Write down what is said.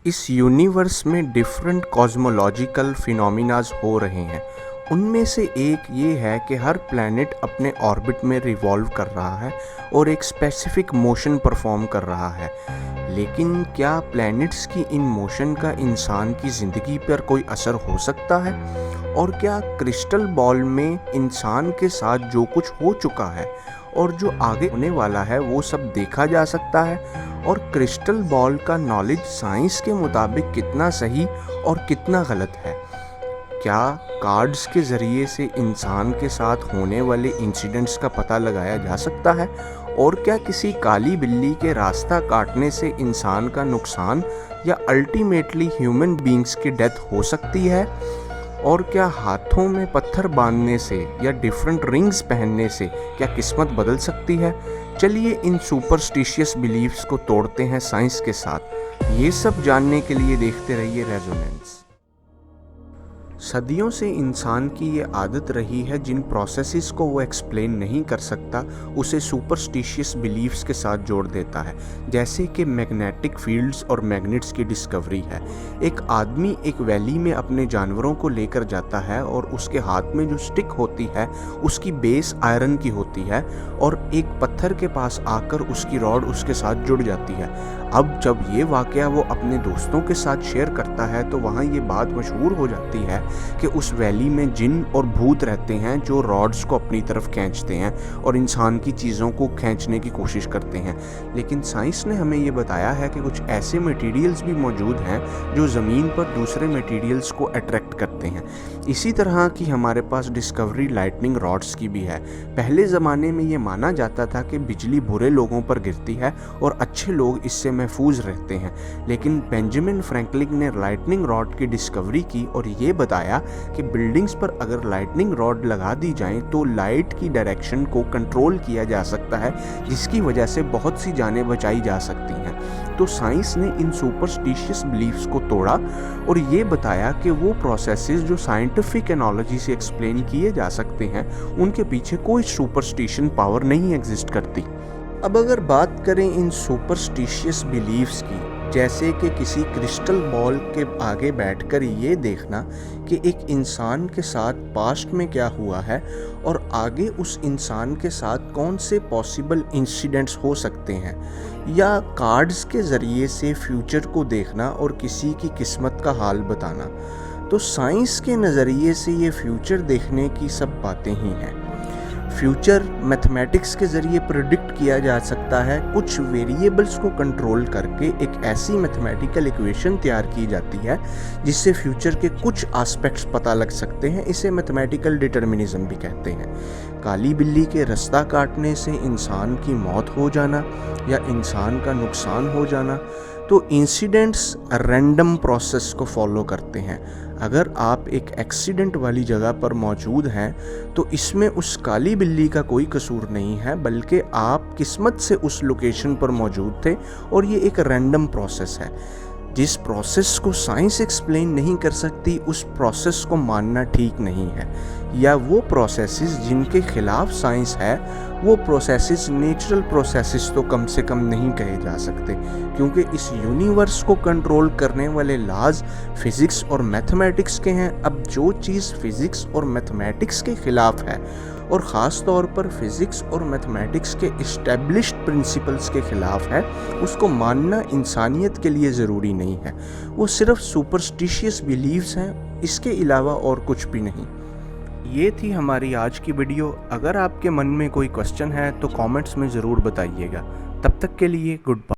इस यूनिवर्स में different cosmological phenomenas हो रहे हैं। उनमें से एक ये है कि हर प्लैनेट अपने ऑर्बिट में रिवॉल्व कर रहा है और एक स्पेसिफिक मोशन परफॉर्म कर रहा है। लेकिन क्या प्लैनेट्स की इन मोशन का इंसान की ज़िंदगी पर कोई असर हो सकता है? और क्या क्रिस्टल बॉल में इंसान के साथ जो कुछ हो चुका है और जो आगे होने वाला है वो सब देखा जा सकता है? और क्रिस्टल बॉल का नॉलेज साइंस के मुताबिक कितना सही और कितना गलत है? क्या कार्ड्स के ज़रिए से इंसान के साथ होने वाले इंसिडेंट्स का पता लगाया जा सकता है? और क्या किसी काली बिल्ली के रास्ता काटने से इंसान का नुकसान या अल्टीमेटली ह्यूमन बीइंग्स की डेथ हो सकती है? और क्या हाथों में पत्थर बांधने से या डिफरेंट रिंग्स पहनने से क्या किस्मत बदल सकती है? चलिए इन सुपरस्टिशियस बिलीफ्स को तोड़ते हैं साइंस के साथ। ये सब जानने के लिए देखते रहिए रेजोनेंस। सदियों से इंसान की ये आदत रही है, जिन प्रोसेसेस को वो एक्सप्लेन नहीं कर सकता उसे सुपरस्टिशियस बिलीफ्स के साथ जोड़ देता है। जैसे कि मैग्नेटिक फील्ड्स और मैग्नेट्स की डिस्कवरी है। एक आदमी एक वैली में अपने जानवरों को लेकर जाता है और उसके हाथ में जो स्टिक होती है उसकी बेस आयरन की होती है और एक पत्थर के पास आकर उसकी रॉड उसके साथ जुड़ जाती है। अब जब ये वाकया वो अपने दोस्तों के साथ शेयर करता है तो वहाँ ये बात मशहूर हो जाती है कि उस वैली में जिन और भूत रहते हैं जो रॉड्स को अपनी तरफ खींचते हैं और इंसान की चीज़ों को खींचने की कोशिश करते हैं। लेकिन साइंस ने हमें ये बताया है कि कुछ ऐसे मटेरियल्स भी मौजूद हैं जो ज़मीन पर दूसरे मटेरियल्स को अट्रैक्ट करते हैं। इसी तरह की हमारे पास डिस्कवरी लाइटनिंग रॉड्स की भी है। पहले ज़माने में ये माना जाता था कि बिजली बुरे लोगों पर गिरती है और अच्छे लोग इससे महफूज रहते हैं। लेकिन बेंजामिन फ्रैंकलिन ने लाइटनिंग रॉड की डिस्कवरी की और ये बताया कि बिल्डिंग्स पर अगर लाइटनिंग रॉड लगा दी जाएं तो लाइट की डायरेक्शन को कंट्रोल किया जा सकता है, जिसकी वजह से बहुत सी जानें बचाई जा सकती हैं। तो साइंस ने इन सुपरस्टिशियस बिलीफ्स को तोड़ा और ये बताया कि वो प्रोसेसेस जो साइंटिफिक एनालॉजी से एक्सप्लेन किए जा सकते हैं उनके पीछे कोई सुपरस्टिशन पावर नहीं एग्जिस्ट करती। अब अगर बात करें इन सुपरस्टिशियस बिलीफ्स की, जैसे कि किसी क्रिस्टल बॉल के आगे बैठकर ये देखना कि एक इंसान के साथ पास्ट में क्या हुआ है और आगे उस इंसान के साथ कौन से पॉसिबल इंसिडेंट्स हो सकते हैं, या कार्ड्स के ज़रिए से फ्यूचर को देखना और किसी की किस्मत का हाल बताना, तो साइंस के नज़रिए से ये फ्यूचर देखने की सब बातें ही हैं। फ्यूचर मैथमेटिक्स के ज़रिए प्रेडिक्ट किया जा सकता है। कुछ वेरिएबल्स को कंट्रोल करके एक ऐसी मैथमेटिकल इक्वेशन तैयार की जाती है जिससे फ्यूचर के कुछ एस्पेक्ट्स पता लग सकते हैं। इसे मैथमेटिकल डिटर्मिनिज्म भी कहते हैं। काली बिल्ली के रास्ता काटने से इंसान की मौत हो जाना या इंसान का नुकसान हो जाना, तो इंसिडेंट्स रैंडम प्रोसेस को फॉलो करते हैं। अगर आप एक एक्सीडेंट वाली जगह पर मौजूद हैं तो इसमें उस काली बिल्ली का कोई कसूर नहीं है, बल्कि आप किस्मत से उस लोकेशन पर मौजूद थे और ये एक रैंडम प्रोसेस है। जिस प्रोसेस को साइंस एक्सप्लेन नहीं कर सकती उस प्रोसेस को मानना ठीक नहीं है, या वो प्रोसेसेस जिनके खिलाफ साइंस है वो प्रोसेसेस नेचुरल प्रोसेसेस तो कम से कम नहीं कहे जा सकते, क्योंकि इस यूनिवर्स को कंट्रोल करने वाले लॉज फिज़िक्स और मैथमेटिक्स के हैं। अब जो चीज़ फिज़िक्स और मैथमेटिक्स के खिलाफ है और ख़ास तौर पर फिज़िक्स और मैथमेटिक्स के इस्टेब्लिश्ड प्रिंसिपल्स के ख़िलाफ़ है, उसको मानना इंसानियत के लिए ज़रूरी नहीं है। वो सिर्फ सुपरस्टिशियस बिलीव्स हैं, इसके अलावा और कुछ भी नहीं। ये थी हमारी आज की वीडियो। अगर आपके मन में कोई क्वेश्चन है तो कमेंट्स में ज़रूर बताइएगा। तब तक के लिए गुड बाय।